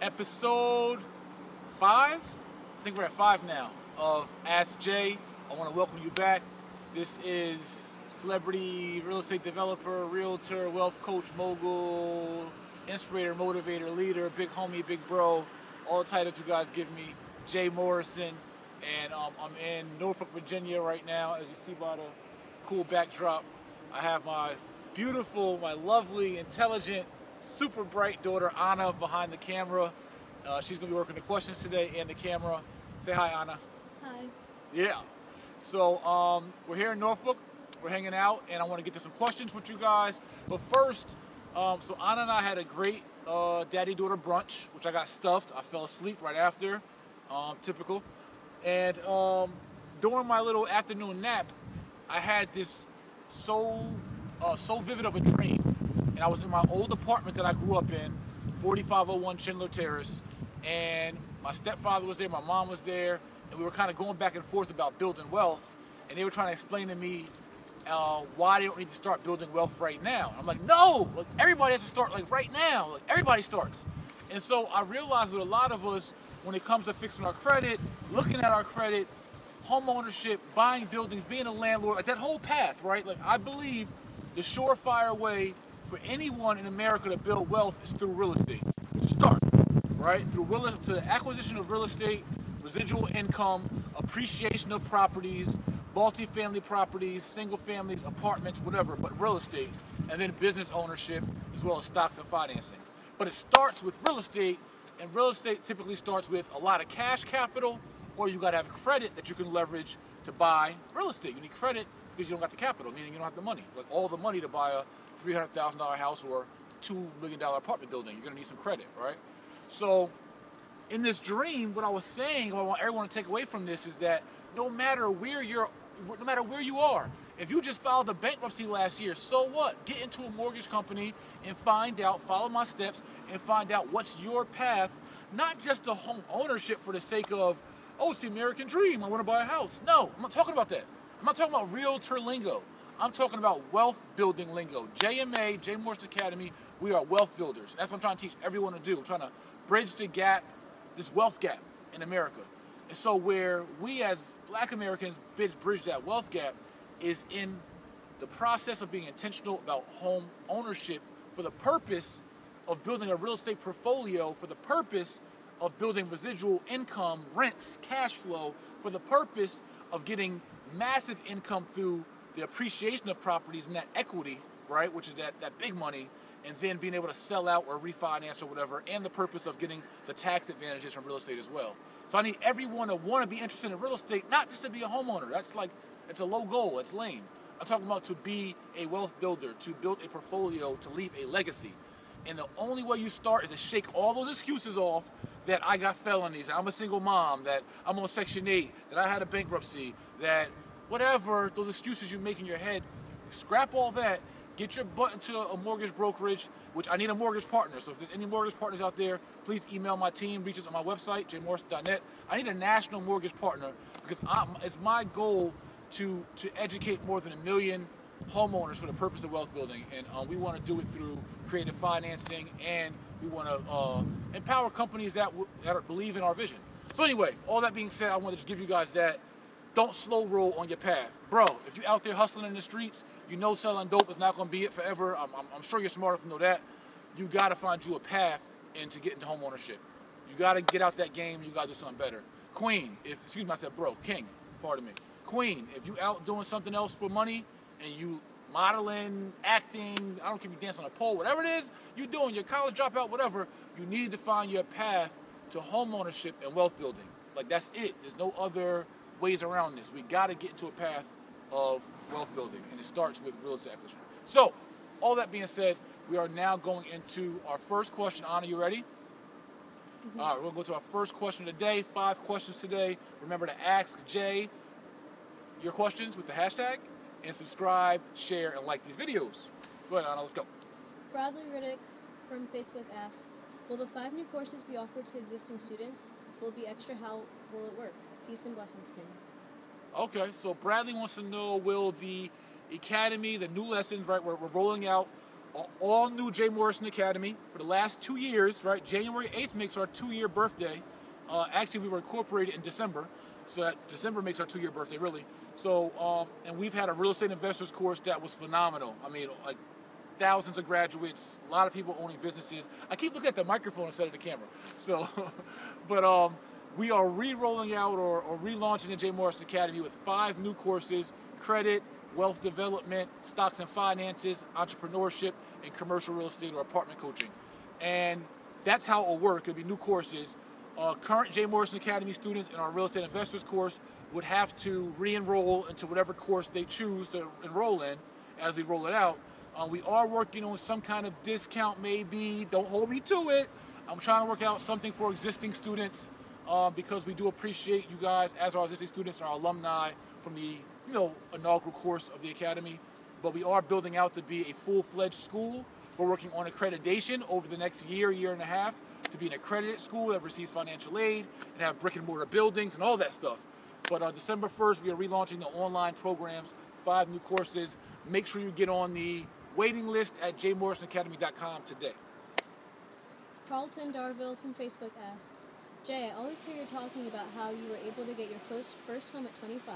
episode 5. I think we're at 5 now of Ask Jay. I want to welcome you back. This is celebrity, real estate developer, realtor, wealth coach, mogul, inspirator, motivator, leader, big homie, big bro, all the titles you guys give me, Jay Morrison. And I'm in Norfolk, Virginia right now, as you see by the cool backdrop. I have my beautiful, my lovely, intelligent, super bright daughter, Anna, behind the camera. She's going to be working the questions today and the camera. Say hi, Anna. Hi. Yeah. So we're here in Norfolk. We're hanging out, and I want to get to some questions with you guys. But first, so Anna and I had a great daddy-daughter brunch, which I got stuffed. I fell asleep right after, typical. And during my little afternoon nap, I had this so vivid of a dream. And I was in my old apartment that I grew up in, 4501 Schindler Terrace, and my stepfather was there, my mom was there, and we were kind of going back and forth about building wealth, and they were trying to explain to me why they don't need to start building wealth right now. I'm like, no, like, everybody has to start like right now. Like, everybody starts. And so I realized with a lot of us, when it comes to fixing our credit, looking at our credit, home ownership, buying buildings, being a landlord, like that whole path, right? Like, I believe the surefire way for anyone in America to build wealth is through real estate. Start, right? Through the acquisition of real estate, residual income, appreciation of properties, multi-family properties, single families, apartments, whatever, but real estate, and then business ownership, as well as stocks and financing. But it starts with real estate, and real estate typically starts with a lot of cash capital, or you gotta have credit that you can leverage to buy real estate. You need credit because you don't got the capital, meaning you don't have the money. Like all the money to buy a $300,000 house or $2 million apartment building, you're gonna need some credit, right? So in this dream, what I was saying, what I want everyone to take away from this is that no matter where you are, if you just filed a bankruptcy last year, so what? Get into a mortgage company and find out, follow my steps, and find out what's your path, not just the home ownership for the sake of, oh, it's the American dream, I want to buy a house. No, I'm not talking about that. I'm not talking about realtor lingo. I'm talking about wealth building lingo. JMA, Jay Morrison Academy, we are wealth builders. That's what I'm trying to teach everyone to do. I'm trying to bridge the gap, this wealth gap in America. And so where we as Black Americans bridge that wealth gap is in the process of being intentional about home ownership for the purpose of building a real estate portfolio, for the purpose of building residual income, rents, cash flow, for the purpose of getting massive income through the appreciation of properties and that equity, right, which is that big money, and then being able to sell out or refinance or whatever, and the purpose of getting the tax advantages from real estate as well. So I need everyone to want to be interested in real estate, not just to be a homeowner. That's like, it's a low goal, it's lame. I'm talking about to be a wealth builder, to build a portfolio, to leave a legacy. And the only way you start is to shake all those excuses off that I got felonies, that I'm a single mom, that I'm on Section 8, that I had a bankruptcy, that whatever, those excuses you make in your head, scrap all that, get your butt into a mortgage brokerage, which I need a mortgage partner. So if there's any mortgage partners out there, please email my team, reach us on my website, jaymorrison.net. I need a national mortgage partner because it's my goal to educate more than 1 million homeowners for the purpose of wealth building. And we want to do it through creative financing, and we want to empower companies that believe in our vision. So anyway, all that being said, I want to just give you guys that. Don't slow roll on your path. Bro, if you're out there hustling in the streets, you know selling dope is not going to be it forever. I'm sure you're smart enough to know that. You got to find you a path to get into home ownership. You got to get out that game. You got to do something better. Queen, excuse me, I said bro, king, pardon me. Queen, if you out doing something else for money and you modeling, acting, I don't care if you dance on a pole, whatever it is you doing, your college dropout, whatever, you need to find your path to home ownership and wealth building. Like, that's it. There's no other ways around this. We got to get into a path of wealth building, and it starts with real estate acquisition. So, all that being said, we are now going into our first question. Anna, you ready? Mm-hmm. All right, we're going to go to our first question of the day. 5 questions today. Remember to ask Jay your questions with the hashtag, and subscribe, share, and like these videos. Go ahead, Anna, let's go. Bradley Riddick from Facebook asks, will the 5 new courses be offered to existing students? Will it be extra? How will it work? Peace and blessings, King. Okay, so Bradley wants to know, will the Academy, the new lessons, right, we're rolling out all new Jay Morrison Academy for the last 2 years, right? January 8th makes our 2-year birthday. Actually, we were incorporated in December, so that December makes our 2-year birthday, really. So, and we've had a real estate investors course that was phenomenal. I mean, like thousands of graduates, a lot of people owning businesses. I keep looking at the microphone instead of the camera. So, but we are re-rolling out or relaunching the Jay Morrison Academy with 5 new courses: credit, wealth development, stocks and finances, entrepreneurship, and commercial real estate or apartment coaching. And that's how it'll work. It'll be new courses. Current Jay Morrison Academy students in our real estate investors course would have to re-enroll into whatever course they choose to enroll in as we roll it out. We are working on some kind of discount, maybe. Don't hold me to it. I'm trying to work out something for existing students because we do appreciate you guys as our existing students and our alumni from the inaugural course of the Academy. But we are building out to be a full-fledged school. We're working on accreditation over the next year and a half to be an accredited school that receives financial aid and have brick and mortar buildings and all that stuff. But December 1st, we are relaunching the online programs, 5 new courses. Make sure you get on the waiting list at jaymorrisonacademy.com today. Carlton Darville from Facebook asks, Jay, I always hear you talking about how you were able to get your first home at 25.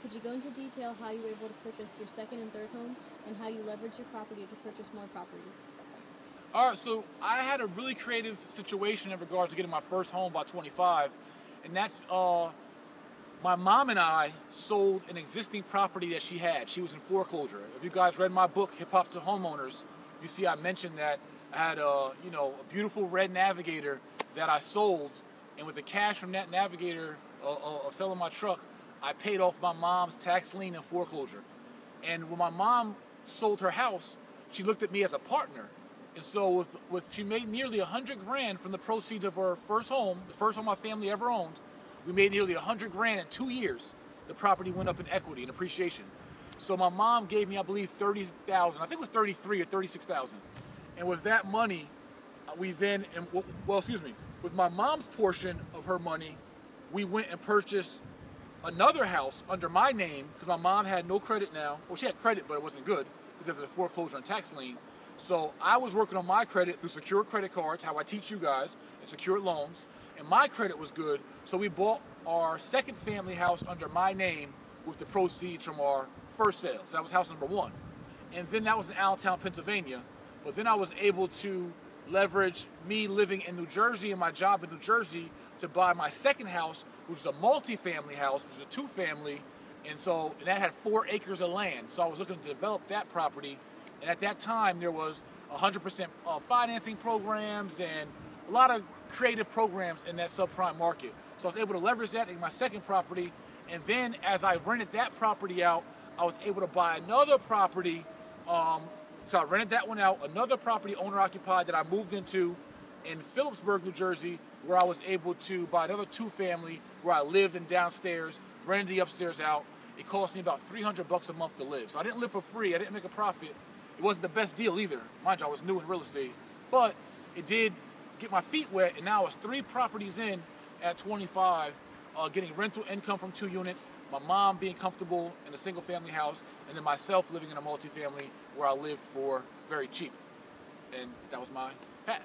Could you go into detail how you were able to purchase your second and third home and how you leveraged your property to purchase more properties? All right, so I had a really creative situation in regards to getting my first home by 25, and that's my mom and I sold an existing property that she had. She was in foreclosure. If you guys read my book, Hip Hop to Homeowners, you see I mentioned that I had a beautiful red Navigator that I sold, and with the cash from that Navigator of selling my truck, I paid off my mom's tax lien and foreclosure. And when my mom sold her house, she looked at me as a partner. And so she made nearly $100,000 from the proceeds of her first home, the first home my family ever owned. We made nearly $100,000 in 2 years. The property went up in equity and appreciation. So my mom gave me, I believe, $30,000. I think it was $33,000 or $36,000. And with that money, with my mom's portion of her money, we went and purchased another house under my name because my mom had no credit now. Well, she had credit, but it wasn't good because of the foreclosure and tax lien. So I was working on my credit through secured credit cards, how I teach you guys, and secured loans. And my credit was good, so we bought our second family house under my name with the proceeds from our first sale. So that was house number 1. And then that was in Allentown, Pennsylvania. But then I was able to leverage me living in New Jersey and my job in New Jersey to buy my second house, which was a multi-family house, which was a 2-family. And that had 4 acres of land. So I was looking to develop that property. And at that time, there was 100% financing programs and a lot of creative programs in that subprime market. So I was able to leverage that in my second property. And then as I rented that property out, I was able to buy another property. So I rented that one out, another property owner-occupied that I moved into in Phillipsburg, New Jersey, where I was able to buy another 2-family where I lived in downstairs, rented the upstairs out. It cost me about $300 a month to live. So I didn't live for free. I didn't make a profit. It wasn't the best deal either. Mind you, I was new in real estate. But it did get my feet wet, and now it's 3 properties in at 25, getting rental income from 2 units, my mom being comfortable in a single-family house, and then myself living in a multifamily where I lived for very cheap. And that was my path.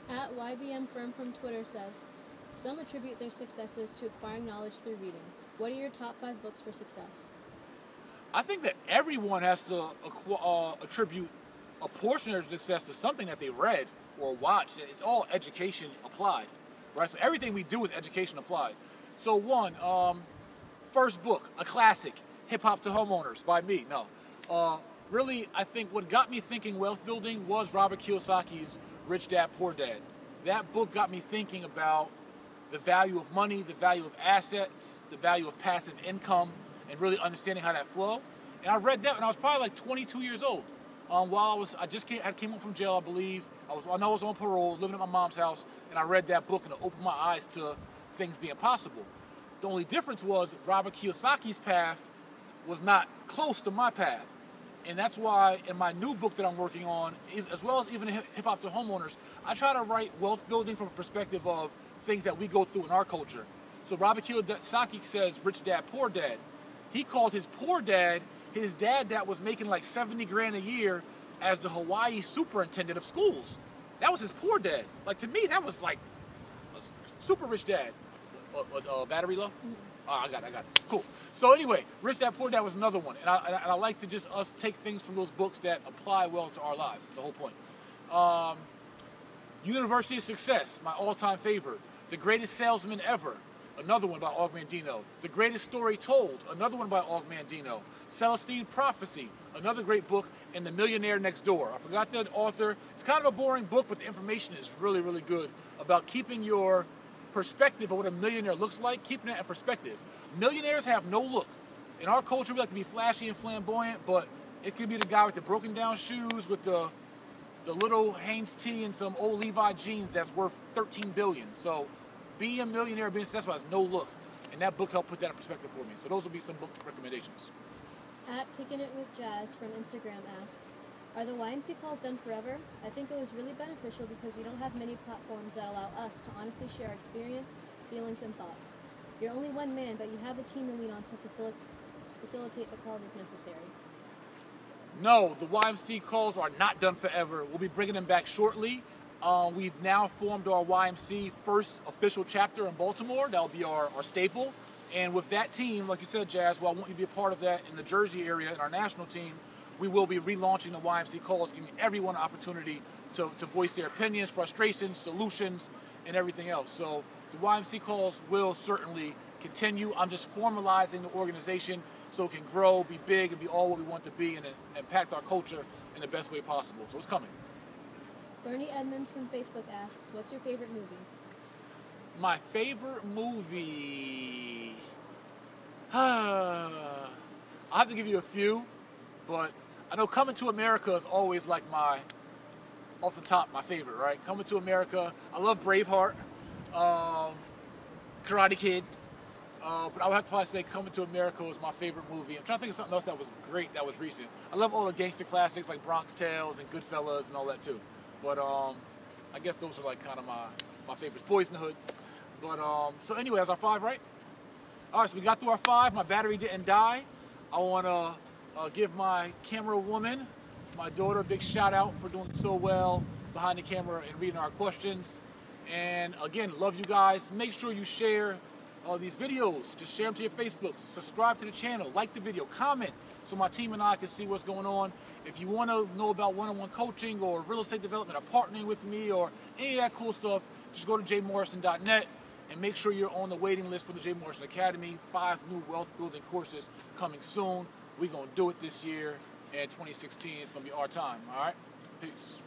At YBM Firm from Twitter says, some attribute their successes to acquiring knowledge through reading. What are your top 5 books for success? I think that everyone has to attribute a portion of their success to something that they read or watched. It's all education applied, right? So everything we do is education applied. So first book, a classic, Hip Hop to Homeowners by me. Really, I think what got me thinking wealth building was Robert Kiyosaki's Rich Dad, Poor Dad. That book got me thinking about the value of money, the value of assets, the value of passive income, and really understanding how that flow. And I read that when I was probably like 22 years old. I just came home from jail, I believe. I know I was on parole, living at my mom's house, and I read that book and it opened my eyes to things being possible. The only difference was Robert Kiyosaki's path was not close to my path. And that's why in my new book that I'm working on, as well as even Hip Hop to Homeowners, I try to write wealth building from a perspective of things that we go through in our culture. So Robert Kiyosaki says, Rich Dad, Poor Dad. He called his poor dad his dad that was making like $70,000 a year, as the Hawaii superintendent of schools. That was his poor dad. Like, to me, that was like a super rich dad. Battery low? Mm-hmm. Oh, I got it. Cool. So anyway, Rich Dad Poor Dad was another one. And I like to just us take things from those books that apply well to our lives. That's the whole point. University of Success, my all-time favorite. The Greatest Salesman Ever, another one by Og Mandino. The Greatest Story Told, another one by Og Mandino. Celestine Prophecy, another great book. And The Millionaire Next Door. I forgot the author. It's kind of a boring book, but the information is really, really good about keeping your perspective of what a millionaire looks like, keeping it in perspective. Millionaires have no look. In our culture, we like to be flashy and flamboyant, but it could be the guy with the broken down shoes, with the little Hanes tee and some old Levi jeans that's worth $13 billion. So being a millionaire, being successful has no look. And that book helped put that in perspective for me. So those will be some book recommendations. At Kicking It with Jazz from Instagram asks, are the YMC calls done forever? I think it was really beneficial because we don't have many platforms that allow us to honestly share our experience, feelings, and thoughts. You're only one man, but you have a team to lean on to facilitate the calls if necessary. No, the YMC calls are not done forever. We'll be bringing them back shortly. We've now formed our YMC first official chapter in Baltimore. That'll be our staple. And with that team, like you said, Jazz, well, I want you to be a part of that in the Jersey area in our national team. We will be relaunching the YMC calls, giving everyone an opportunity to voice their opinions, frustrations, solutions, and everything else. So the YMC calls will certainly continue. I'm just formalizing the organization so it can grow, be big, and be all what we want to be, and impact our culture in the best way possible. So it's coming. Bernie Edmonds from Facebook asks, what's your favorite movie? My favorite movie... I'll have to give you a few, but I know Coming to America is always like off the top, my favorite, right? Coming to America. I love Braveheart, Karate Kid, but I would have to probably say Coming to America was my favorite movie. I'm trying to think of something else that was great that was recent. I love all the gangster classics like Bronx Tales and Goodfellas and all that too. But I guess those are like kind of my favorites. Boys in the Hood. But so anyway, that's our 5, right? All right, so we got through our 5. My battery didn't die. I want to give my camera woman, my daughter, a big shout out for doing so well behind the camera and reading our questions. And again, love you guys. Make sure you share these videos. Just share them to your Facebooks. Subscribe to the channel. Like the video. Comment so my team and I can see what's going on. If you want to know about one-on-one coaching or real estate development or partnering with me or any of that cool stuff, just go to jaymorrison.net and make sure you're on the waiting list for the Jay Morrison Academy. 5 new wealth building courses coming soon. We're going to do it this year, and 2016 is going to be our time, all right? Peace.